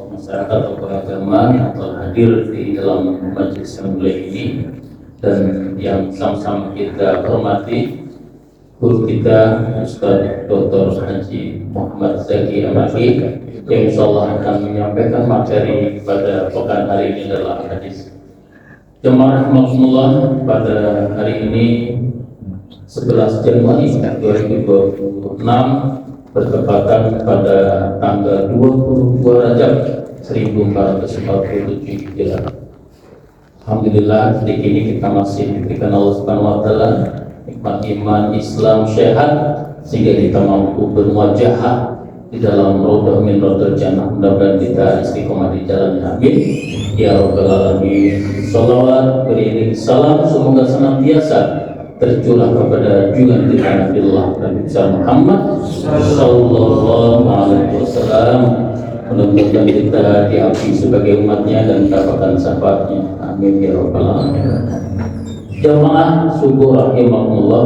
tokoh masyarakat, tokoh agama yang telah hadir di dalam majelis yang mulia ini, dan yang sama-sama kita hormati guru kita Ustaz Dr. Haji Muhammad Zaki Amaki yang insyaallah akan menyampaikan materi pada pekan hari ini adalah hadis. Jemaah rahmatullah, pada hari ini 11 Januari 2026 bertepatan pada tanggal 22 Rajab 1447 Hijriah. Alhamdulillah, di ini kita masih diberikan Allah Subhanahu wa taala nikmat iman Islam sehat sehingga kita mampu bermuajahah di dalam raudhah min raudhil jannah. Mudah-mudahan kita istiqomah di jalannya, amin ya rabbal alamin. Salawat beriring salam semoga senantiasa tercurah kepada junjungan kita Nabiullah Nabi Muhammad sallallahu alaihi wasallam. Mudah-mudahan kita diakui sebagai umatnya dan mendapatkan syafaatnya, amin ya rabbal alamin. Jamaah syukur rahimahullah,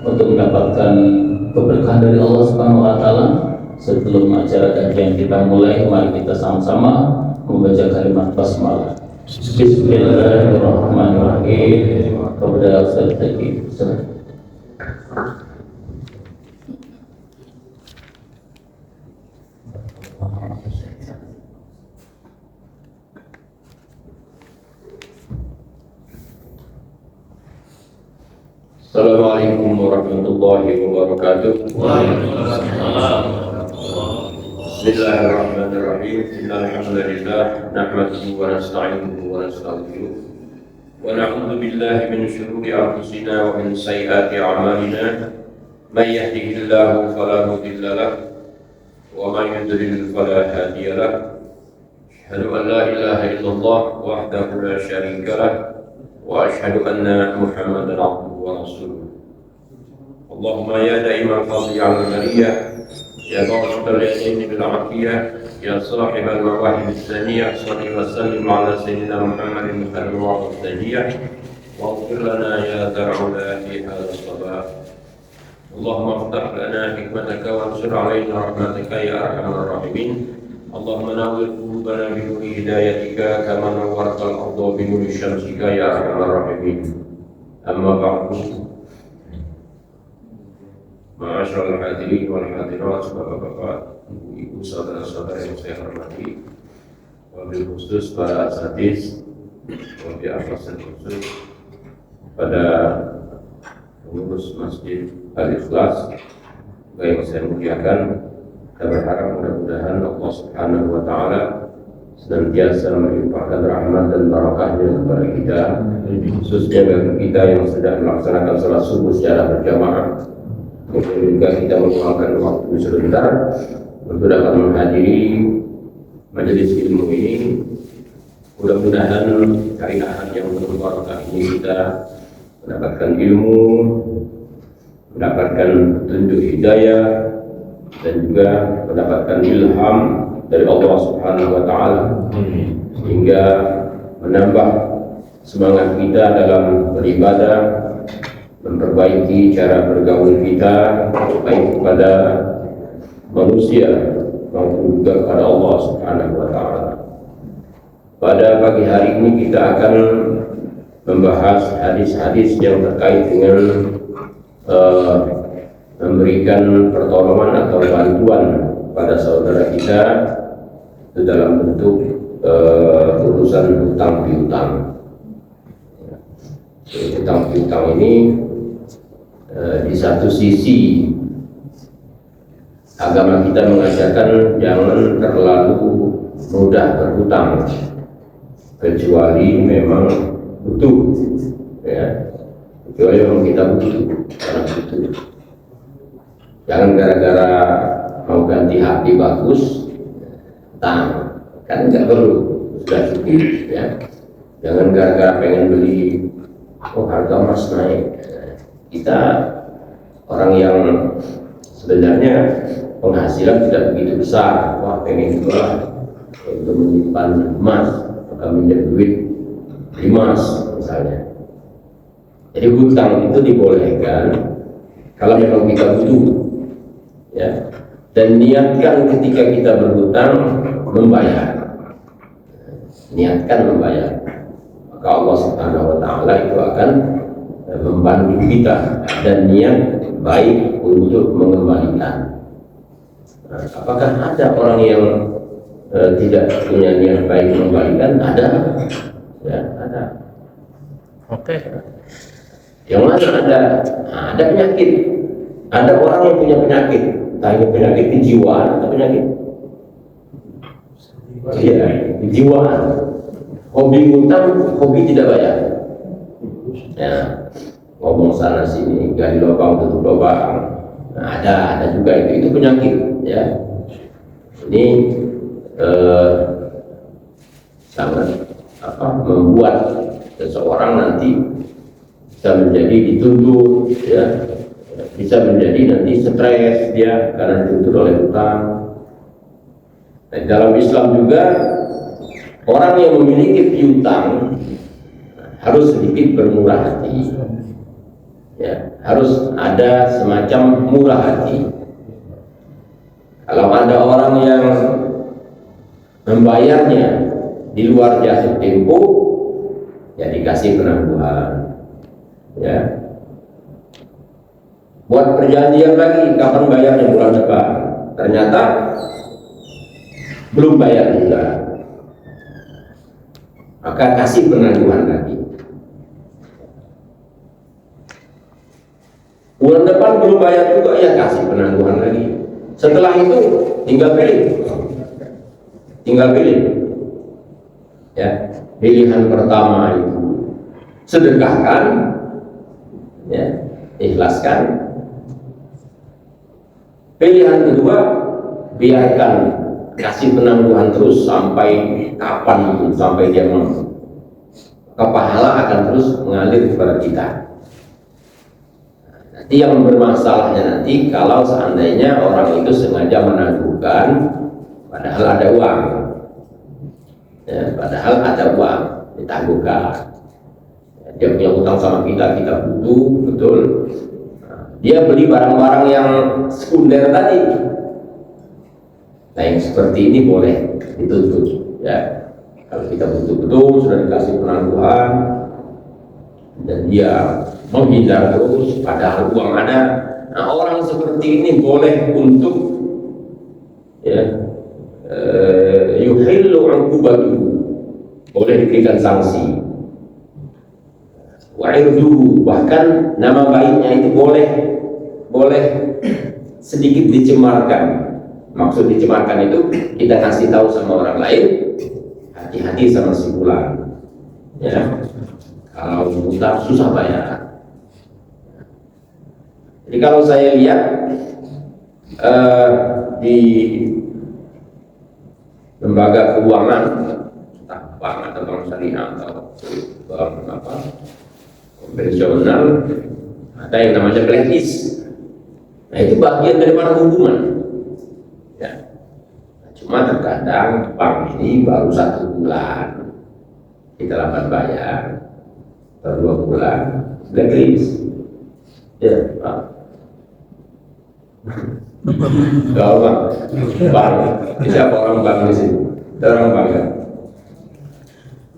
untuk mendapatkan keberkahan dari Allah Subhanahu wa taala. Sebelum acara kajian kita mulai, mari kita sama-sama membaca kalimat basmalah. Bismillahirrahmanirrahim. Kepada Ustaz Zaki. Assalamualaikum warahmatullahi wabarakatuh. Bismillahirrahmanirrahim. Innalhamdulillah nahmaduhu wa nasta'inuhu wa nastaghfiruh wa na'udzu billahi min shururi anfusina wa min sayyiati a'malina. May yahdihillahu fala mudilla lahu wa may yudlil fala hadiya lahu. Asyhadu an la ilaha illallah wahdahu la syarika lahu wa asyhadu anna Muhammadan abduhu wa rasuluh. Allahumma ya da'imal fadli 'alal bariyah, ya ba'dal yadayni bil 'afiyah, ya sahibal mawahib as-saniyah, shalli wa sallim 'ala sayyidina Muhammadin al-wa'd as-saniyah, waghfir lana ya da'ula fi hadha as-sabah. Allahumma iftah lana hikmataka wa ansur 'alaina rahmataka ya arhamar rahimin. Allahumma nawwir qulubana bi nuri hidayatika kama nawwartal ardha bi nuri syamsika ya arhamar rahimin. Amma ba'du. Ma'asyiral hadirin wal hadirat, bapak-bapak, ibu, saudara-saudara yang saya hormati, wabil khusus para asatidz, wabil afasan khusus pada pengurus Masjid Al-Ikhlas yang saya muliakan. Kita berharap mudah-mudahan Allah Subhanahu wa taala senantiasa melimpahkan rahmat dan barakahnya kepada kita, khususnya bagi kita yang sedang melaksanakan salat subuh secara berjamaah. Kemudian juga kita meluangkan waktu sebentar untuk dapat menghadiri majelis ilmu ini. Mudah-mudahan dari ahad yang berbarakah ini kita mendapatkan ilmu, mendapatkan petunjuk hidayah, dan juga mendapatkan ilham dari Allah Subhanahu wa taala, sehingga menambah semangat kita dalam beribadah, memperbaiki cara bergaul kita baik kepada manusia maupun juga kepada Allah Subhanahu wa taala. Pada pagi hari ini kita akan membahas hadis-hadis yang terkait dengan memberikan pertolongan atau bantuan pada saudara kita dalam bentuk urusan hutang piutang. Hutang piutang ini di satu sisi agama kita mengajarkan jangan terlalu mudah berhutang kecuali memang butuh, ya, kecuali memang kita butuh, karena butuh. Jangan gara-gara mau ganti HP bagus, kan nggak perlu, sudah cukup, ya. Jangan gara-gara pengen beli, harga emas naik. Kita orang yang sebenarnya penghasilan tidak begitu besar, pengen jual untuk menyimpan emas, maka minjem duit emas misalnya. Jadi hutang itu dibolehkan kalau memang kita butuh, ya. Dan niatkan ketika kita berhutang membayar. niatkan membayar, maka Allah Subhanahu wa taala itu akan membantu kita dan niat baik untuk mengembalikan. Nah, apakah ada orang yang tidak punya niat baik mengembalikan? Ada, ya ada. Oke. Yang mana ada? Nah, ada penyakit. Ada orang yang punya penyakit, entah ini penyakit kejiwaan atau penyakit kejiwaan. Hobi ngutang, hobi tidak bayar. Ya, ngomong sana sini, gali lubang tutup lubang. Nah, ada juga itu penyakit, ya. Ini sangat membuat seseorang nanti bisa menjadi dituntut, ya, bisa menjadi nanti stres dia karena dituntut oleh hutang. Dan dalam Islam juga orang yang memiliki piutang harus sedikit bermurah hati, ya, harus ada semacam murah hati. Kalau ada orang yang membayarnya di luar jatuh tempo, ya dikasih penangguhan, ya. Buat perjanjian lagi kapan bayarnya bulan depan, ternyata belum bayar juga, maka kasih penangguhan lagi. Bulan depan belum bayar juga, ya kasih penangguhan lagi. Setelah itu tinggal pilih, ya. Pilihan pertama itu sedekahkan, ya, ikhlaskan. Pilihan kedua, biarkan, kasih penangguhan terus sampai kapan, sampai dia mampu. Pahala akan terus mengalir kepada kita. Nanti yang bermasalahnya nanti kalau seandainya orang itu sengaja menangguhkan padahal ada uang, ya, padahal ada uang ditangguhkan. Dia punya utang sama kita, kita butuh betul. Dia beli barang-barang yang sekunder tadi. Nah, yang seperti ini boleh dituntut, ya. Kalau kita butuh betul sudah dikasih penangguhan dan dia menghindar terus padahal uang ada. Nah, orang seperti ini boleh untuk, ya, yuhillu 'uqubatuhu, boleh diberikan sanksi. Wa'irduhu, bahkan nama baiknya itu boleh sedikit dicemarkan. Maksud dicemarkan itu kita kasih tahu sama orang lain, hati-hati sama si fulan, ya, kalau utang susah bayar. Jadi kalau saya lihat di lembaga keuangan, entah bank atau bank syariah atau bank konvensional, ada yang namanya blacklist. Nah, itu bagian daripada hubungan, ya. Cuma terkadang bank ini baru 1 bulan kita lambat bayar, atau 2 bulan blacklist, ya, Pak. Kalau bank, siapa orang bank di sini? Orang bank kan?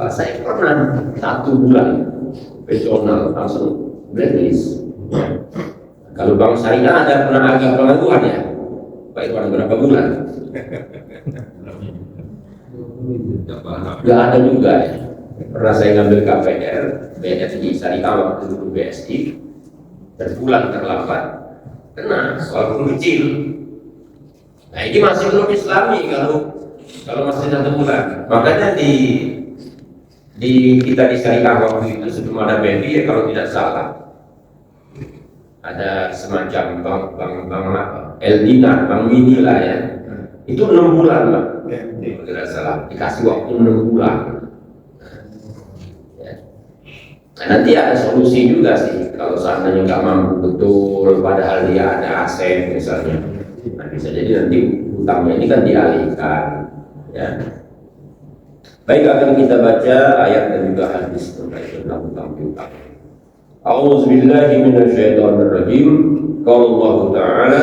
Pak, saya pernah 1 bulan profesional langsung blacklist. Kalau bank syariah ada penangguhan, ya, Pak Irwan, berapa bulan? Gak ada juga, ya. Pernah saya ngambil KPR, BSI syariah waktu itu BSI, berbulan terlambat, kena walaupun kecil. Nah, ini masih belum Islami kalau masih 1 bulan. Makanya di kita di syariah waktu itu sebelum ada BNI, ya, kalau tidak salah ada semacam bank Eldina, bank mini lah, ya, itu 6 bulan, Pak, kalau tidak salah dikasih waktu 6 bulan, ya. Nah, nanti ada solusi juga sih kalau seandainya nggak mampu betul padahal dia ada aset misalnya. Nah, bisa jadi nanti hutangnya ini kan dialihkan, ya. Baik, akan kita baca ayat dan juga hadis tentang hutang piutang. A'udzubillahi minasyaitonirrajim. Qala Allah Ta'ala,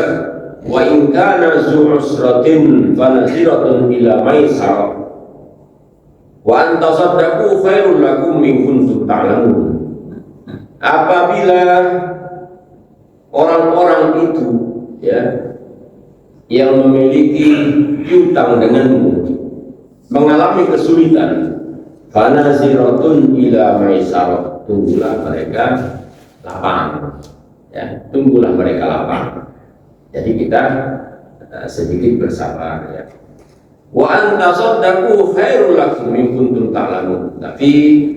wa in kana zu usratin fa naziratun ila maisarah Wa antasaddaqu khairul lakum in kuntum ta'lamun. Apabila orang-orang itu ya yang memiliki piutang denganmu mengalami kesulitan, fanaziratun ila maisarah, tunggulah mereka lapang, ya, tunggulah mereka lapang. Jadi kita sedikit bersabar, ya. Wa antasaddaqu khairul lakum in kuntum ta'lamun. Tapi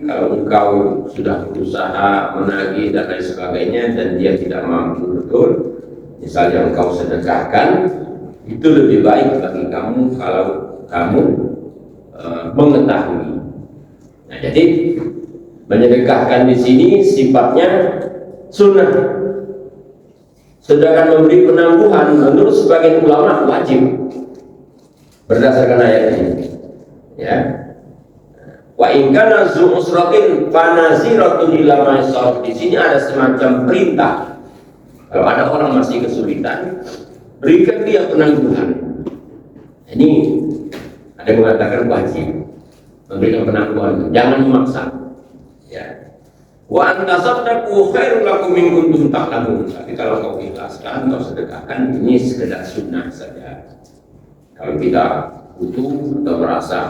kalau engkau sudah berusaha menagih dan lain sebagainya dan dia tidak mampu betul, misalnya engkau sedekahkan, itu lebih baik bagi kamu kalau kamu mengetahui. Nah, jadi menyedekahkan di sini sifatnya sunnah. Sedangkan memberi penangguhan menurut sebagian ulama wajib berdasarkan ayat ini. Ya. Wa in kana zu usratin fanaziratun ila maisarah. Di sini ada semacam perintah. Kalau ada orang masih kesulitan, berikan dia penangguhan. Ini ada yang mengatakan wajib memberikan penangguhan, jangan memaksa. Ya. Wa antasaddaqu khairul lakum in kuntum ta'lamun. Tapi kalau kau ikhlaskan, kau sedekahkan, ini sekedar sunnah saja. Kalau kita butuh atau merasa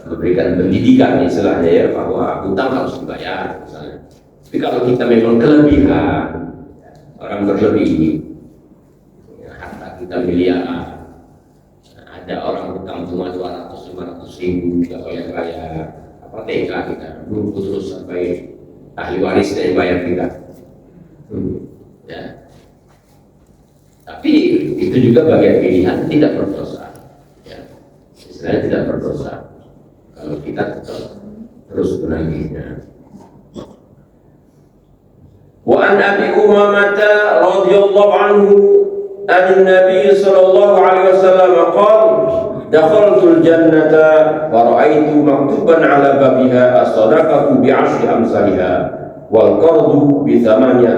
memberikan pendidikan istilahnya ya, bahwa hutang harus dibayar misalnya. Tapi kalau kita memang kelebihan, orang berlebih, harta kita miliaran, ada orang hutang cuma 200-500 ribu tidak bayar, apa tega kita nunggu terus sampai ahli waris yang bayar kita. Ya. Tapi itu juga bagian pilihan, tidak berdosa. Ya. Istilahnya tidak berdosa kalau kita terus menagihnya. Wa an Abi Umamah radhiyallahu anhu an Nabi sallallahu alaihi wasallam qala dakhaltul jannata wa ra'aitu maktuban ala babiha as-sadaqatu bi 10 amsalha wal qardu bi 18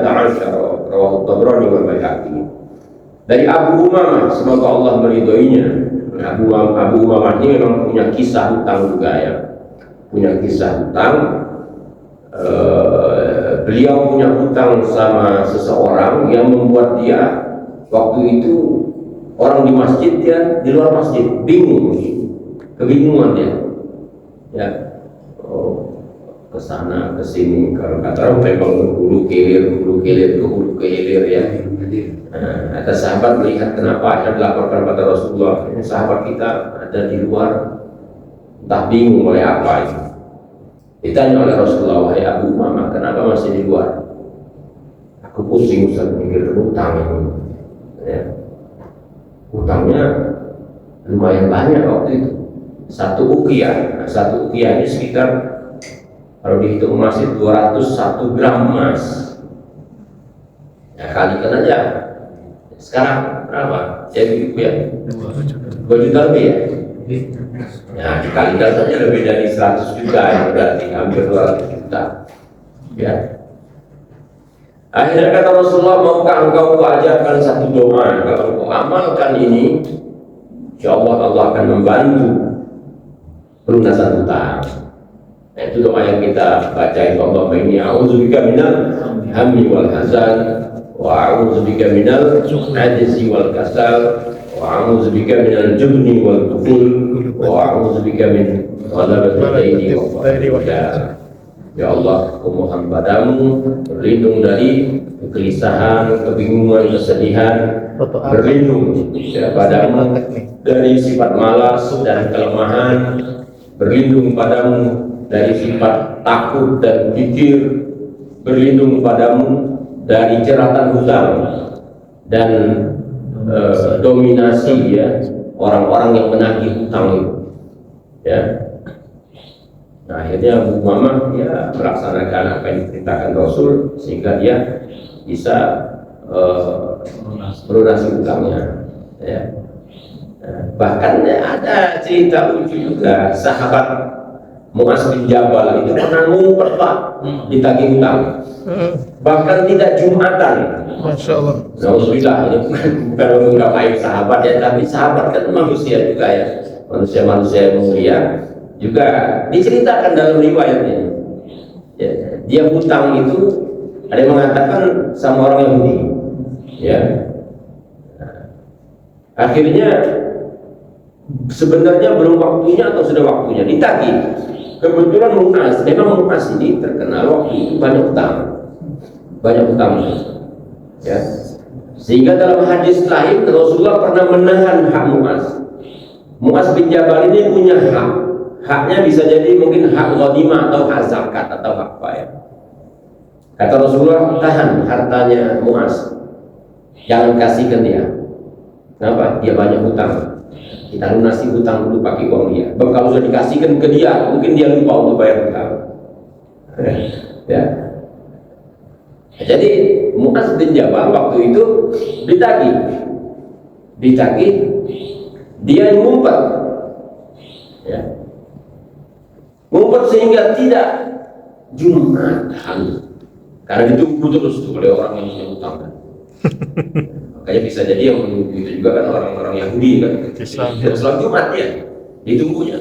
rawahu Tabrani wal Baihaqi. Dari Abu Umamah, semoga Allah meridhoinya. Abu Umamah ini memang punya kisah hutang juga ya, punya kisah hutang. Beliau punya hutang sama seseorang yang membuat dia waktu itu orang di masjid, dia di luar masjid bingung, kebingungan dia. Ya, kesana kesini, kalau kata orang memang hulu kehilir ya. Nah, ada sahabat melihat kenapa ada dilaporkan pada Rasulullah, ini sahabat kita ada di luar entah bingung oleh apa itu. Ditanya oleh Rasulullah, wahai Abu Umamah, kenapa masih di luar? Aku pusing Ustaz mikir hutang ini. Ya. Hutangnya lumayan banyak waktu itu. Satu uqiyah ini sekitar kalau dihitung emas itu 201 gram emas. Ya, kalikan aja. Sekarang berapa? Jadi ya 2 juta lebih ya? Nah, dikalikan saja lebih dari 100 juta ya, berarti hampir 200 juta. Ya. Akhirnya kata Rasulullah, maukah engkau ajarkan satu doa? Kalau engkau amalkan ini, insyaallah Allah akan membantu pelunasan hutang. Nah, itu doa yang kita baca itu, Allahumma inni a'udzubika minal hammi wal hazan wa a'udzubika minal ajzi wal kasal wa a'udzubika minal jubni wal bukhl wa a'udzubika min ghalabatil daini wal qahar. Ya Allah, aku mohon padamu berlindung dari kegelisahan, kebingungan, kesedihan, berlindung ya, padamu dari sifat malas dan kelemahan, berlindung padamu dari sifat takut dan pikir, berlindung padamu dari jeratan hutang dan dominasi ya orang-orang yang menagih hutang itu. Ya. Nah, akhirnya Abu Umamah ya melaksanakan apa yang diperintahkan Rasul sehingga dia bisa melunasi hutangnya. Ya. Bahkan ya, ada cerita lucu juga, sahabat Mu'az bin Jabal itu pernah ngumpet Pak ditagih hutang. Bahkan tidak Jumatan. Masya Allah. Alhamdulillah, ini bukan mengungkap aib sahabat ya, tapi sahabat kan manusia juga ya, manusia yang mulia. juga diceritakan dalam riwayatnya. Ya, dia hutang itu ada yang mengatakan sama orang Yahudi. Ya. Akhirnya sebenarnya belum waktunya atau sudah waktunya ditagih. Kebetulan memang Mu'az ini terkenal waktu itu banyak hutang, ya. Sehingga dalam hadis lain Rasulullah pernah menahan hak Mu'az. Mu'az bin Jabal ini punya haknya bisa jadi mungkin hak ghanimah atau hak zakat atau hak apa ya. Kata Rasulullah, tahan hartanya Mu'az, jangan kasihkan dia. Kenapa? Dia banyak hutang. Kita lunasi hutang dulu pakai uang dia. Kalau sudah dikasihkan ke dia, mungkin dia lupa untuk bayar hutang. Ya. Jadi Mu'az bin Jabal waktu itu ditagih, dia yang ngumpet, ya. Ngumpet sehingga tidak Jumatan, karena ditunggu terus tuh oleh orang yang punya hutang kan. Makanya bisa jadi yang menunggu itu juga kan orang-orang Yahudi kan. Sholat Jumat ya, ditunggunya.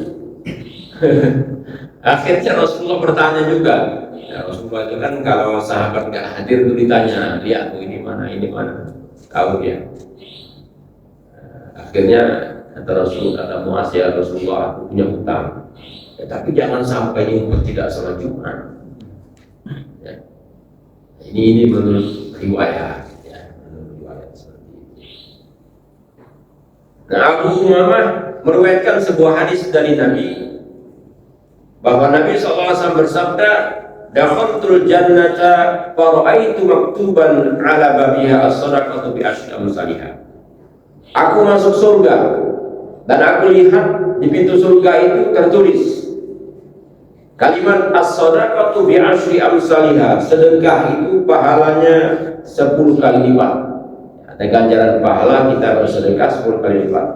Akhirnya Rasulullah bertanya juga. Ya, Rasulullah itu kan kalau sahabat nggak hadir itu ditanya, lihat tuh ini mana, tahu dia. Akhirnya kata Mu'az, ya Rasulullah, aku punya hutang. Ya, tapi jangan sampai nyumpet tidak sholat Jumat. Ya. Ini menurut riwayat. Nah, Abu Umamah meriwayatkan sebuah hadis dari Nabi bahwa Nabi SAW bersabda, "Dakhaltul jannata fara'aitu maktuban 'ala babiha as-shadaqatu bi asyri amsalihha." Aku masuk surga dan aku lihat di pintu surga itu tertulis kalimat as-shadaqatu bi asyri amsalihha, sedekah itu pahalanya 10 kali lipat. Ada ganjaran pahala kita bersedekah 10 kali lipat.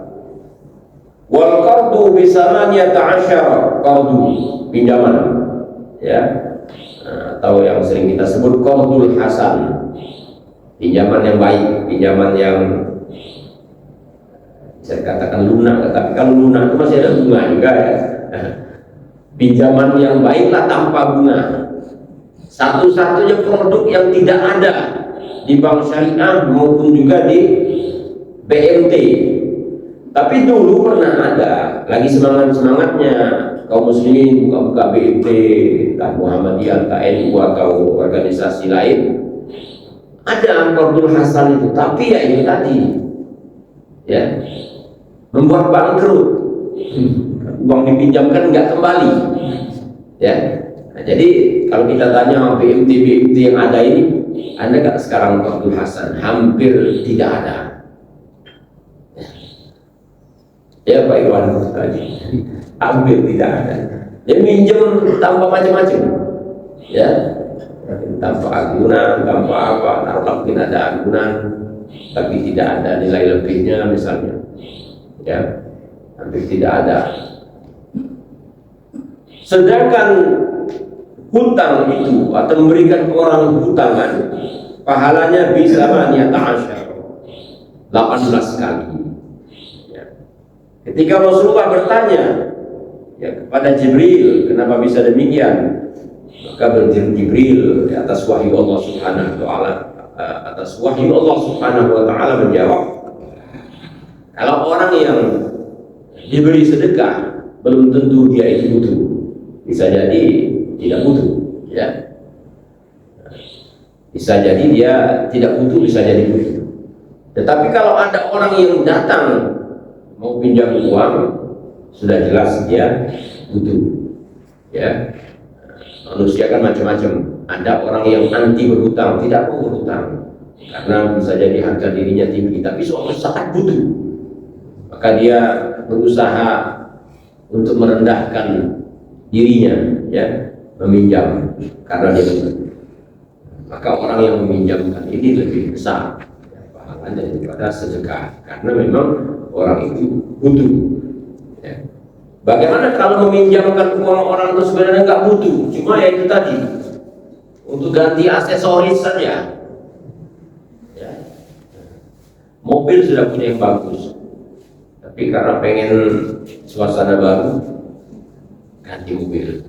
Wal qardu bi 18 qardu, pinjaman, ya, atau yang sering kita sebut qardul hasan, pinjaman yang baik, pinjaman yang bisa dikatakan lunak. Tapi kalau lunak itu masih ada bunga juga ya. Pinjaman yang baiklah tanpa bunga, satu-satunya produk yang tidak ada di bank syariah maupun juga di BMT. Tapi dulu pernah ada, lagi semangatnya kaum muslimin buka-buka BMT, entah Muhammadiyah, entah NU atau organisasi lain, ada qardul hasan itu. Tapi ya ini tadi, ya, membuat bangkrut. Uang dipinjamkan nggak kembali, ya. Nah, jadi kalau kita tanya BMT yang ada ini, ada nggak sekarang qardul hasan? Hampir tidak ada. Ya Pak Iwan tadi, hampir tidak ada. Dia minjem tanpa macam-macam, ya, tanpa agunan, tanpa apa. Taruhlah mungkin ada agunan, tapi tidak ada nilai lebihnya misalnya, ya, hampir tidak ada. Sedangkan hutang itu atau memberikan orang hutangan, pahalanya bisa niata 18 kali. Ketika Rasulullah bertanya ya kepada Jibril, kenapa bisa demikian? Maka Jibril di atas wahyu Allah Subhanahu wa taala menjawab, kalau orang yang diberi sedekah belum tentu dia itu butuh, bisa jadi tidak butuh, ya. Bisa jadi dia tidak butuh, bisa jadi butuh. Tetapi kalau ada orang yang datang mau pinjam uang, sudah jelas dia butuh, ya. Manusia kan macam-macam. Ada orang yang anti berhutang, tidak mau berhutang karena bisa jadi harga dirinya tinggi, tapi suatu saat butuh, maka dia berusaha untuk merendahkan dirinya, ya, meminjam karena dia butuh. Maka orang yang meminjamkan ini lebih besar pahalanya daripada sedekah, karena memang orang itu butuh, ya. Bagaimana kalau meminjamkan uang orang itu sebenarnya nggak butuh, cuma ya itu tadi untuk ganti aksesoris saja, ya. Mobil sudah punya yang bagus, tapi karena pengen suasana baru, ganti mobil,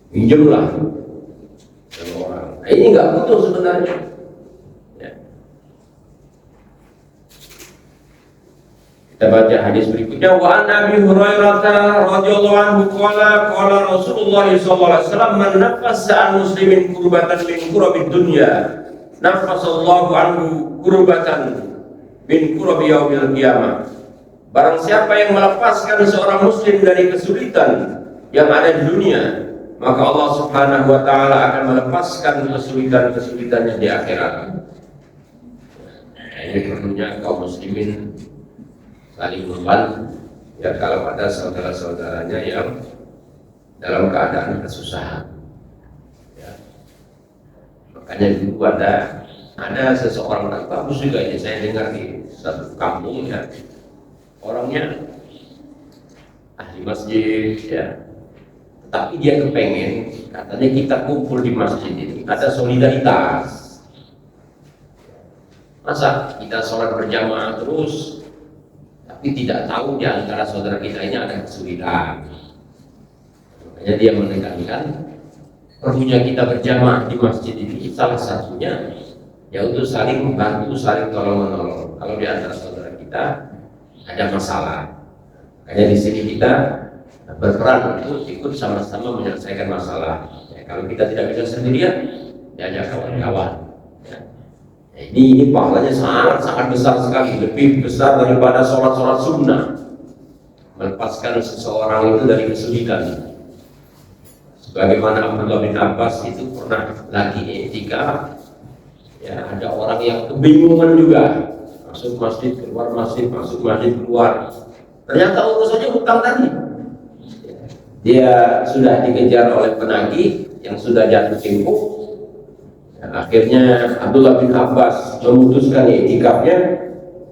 pinjamlah sama orang. Nah, ini nggak butuh sebenarnya. Ya. Kita baca hadis berikutnya. Wa an Abi Hurairah radhiyallahu anhu qala Rasulullah sallallahu alaihi wasallam man nafasa an muslimin kurbatan min kurabid dunya nafasallahu anhu kurbatan min kurabi yaumil qiyamah. Barang siapa yang melepaskan seorang muslim dari kesulitan yang ada di dunia, maka Allah Subhanahu wa taala akan melepaskan kesulitan-kesulitannya di akhirat. Nah, ini perlunya kaum muslimin saling membantu, ya, kalau ada saudara-saudaranya yang dalam keadaan kesusahan. Ya. Makanya dulu ada seseorang bagus juga ini saya dengar di satu kampung, ya, orangnya ahli masjid, ya, tapi dia kepengen katanya kita kumpul di masjid ini ada solidaritas. Masa kita sholat berjamaah terus tapi tidak tahu di antara saudara kita ini ada kesulitan. Makanya dia menekankan perlunya kita berjamaah di masjid ini salah satunya ya untuk saling membantu, saling tolong-menolong. Kalau di antara saudara kita ada masalah, makanya di sini kita berperan untuk ikut sama-sama menyelesaikan masalah. Ya, kalau kita tidak bisa sendirian, diajak kawan-kawan. Ya. Ini pahalanya sangat besar sekali, lebih besar daripada sholat sunnah. Melepaskan seseorang itu dari kesulitan. Sebagaimana Abdullah bin Abbas itu pernah lagi etika, ya, ada orang yang kebingungan juga, masuk masjid keluar masjid, masuk masjid keluar. Ternyata urusannya hutang tadi. Dia sudah dikejar oleh penagih yang sudah jatuh tempo. Akhirnya Abdullah bin Abbas memutuskan itikafnya,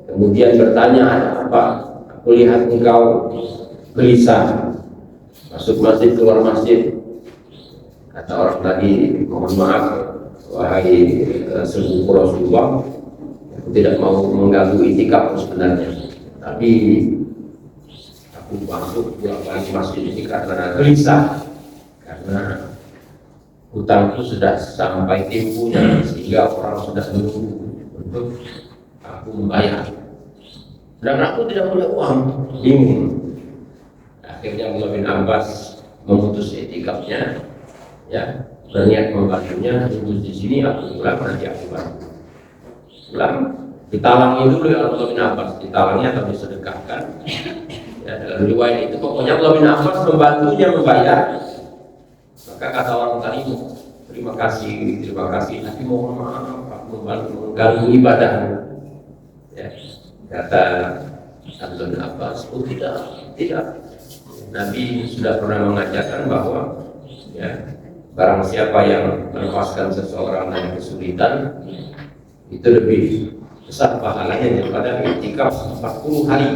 kemudian bertanya, ada apa? Aku lihat engkau gelisah, masuk masjid keluar masjid. Kata orang tadi, mohon maaf wahai sepupu Rasulullah, aku tidak mau mengganggu itikaf sebenarnya, tapi aku masuk pulang masjid ini karena gelisah, karena hutangku sudah sampai temponya sehingga orang sudah menunggu untuk aku membayar dan aku tidak punya uang, bingung. Akhirnya Abdullah bin Abbas memutus itikafnya, ya, berniat membantunya. Tunggu di sini, aku pulang nanti aku bantu. Pulang ditalangi dulu ya Abdullah bin Abbas, ditalangi atau disedekahkan. Ya, dalam riwayat itu pokoknya Abdullah bin Abbas membantunya membayar. Maka kata orang tadi, terima kasih, tapi mohon maaf aku mengganggu ibadah. Ya, kata Abdullah bin Abbas, oh tidak. Nabi sudah pernah mengajarkan bahwa, ya, barang siapa yang melepaskan seseorang dari kesulitan itu lebih besar pahalanya daripada iktikaf 40 hari.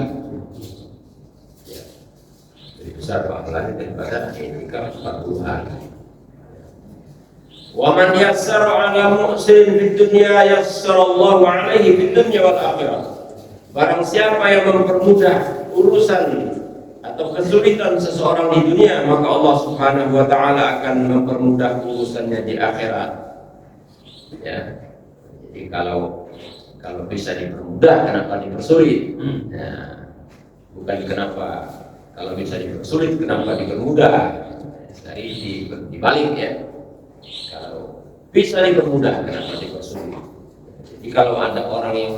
Ya, lebih besar pahalanya daripada iktikaf 40 hari. Wa man yassara 'ala mu'sirin fid dunya yassarallahu 'alaihi fid dunya wal akhirah. Barang siapa yang mempermudah urusan atau kesulitan seseorang di dunia, maka Allah Subhanahu wa taala akan mempermudah urusannya di akhirat. Ya. Jadi kalau bisa dipermudah, kenapa dipersulit? Nah, bukan kenapa kalau bisa dipersulit, kenapa dipermudah? Dari dibalik, ya. Kalau bisa dipermudah, kenapa dipersulit? Jadi kalau ada orang yang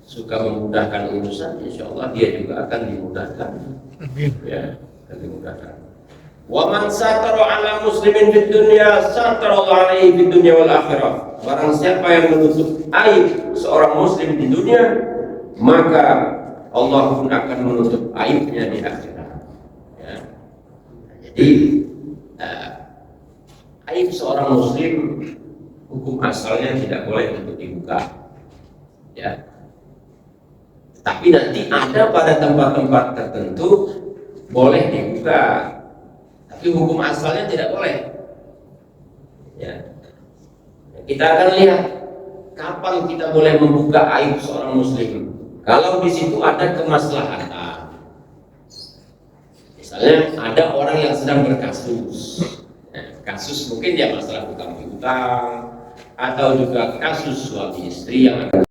suka memudahkan urusan, insya Allah dia juga akan dimudahkan. Ya, akan dimudahkan. Wa man satara 'ala muslimin fid dunya satara alaihi fid dunya wal akhirah. Barang siapa yang menutup aib seorang muslim di dunia, maka Allah pun akan menutup aibnya di akhirat. Ya. Jadi aib seorang muslim hukum asalnya tidak boleh untuk dibuka. Ya. Tapi nanti ada pada tempat-tempat tertentu boleh dibuka, tapi hukum asalnya tidak boleh. Ya. Kita akan lihat kapan kita boleh membuka aib seorang muslim. Kalau di situ ada kemaslahatan, Misalnya ada orang yang sedang berkasus, kasus mungkin ya masalah utang piutang atau juga kasus suami istri yang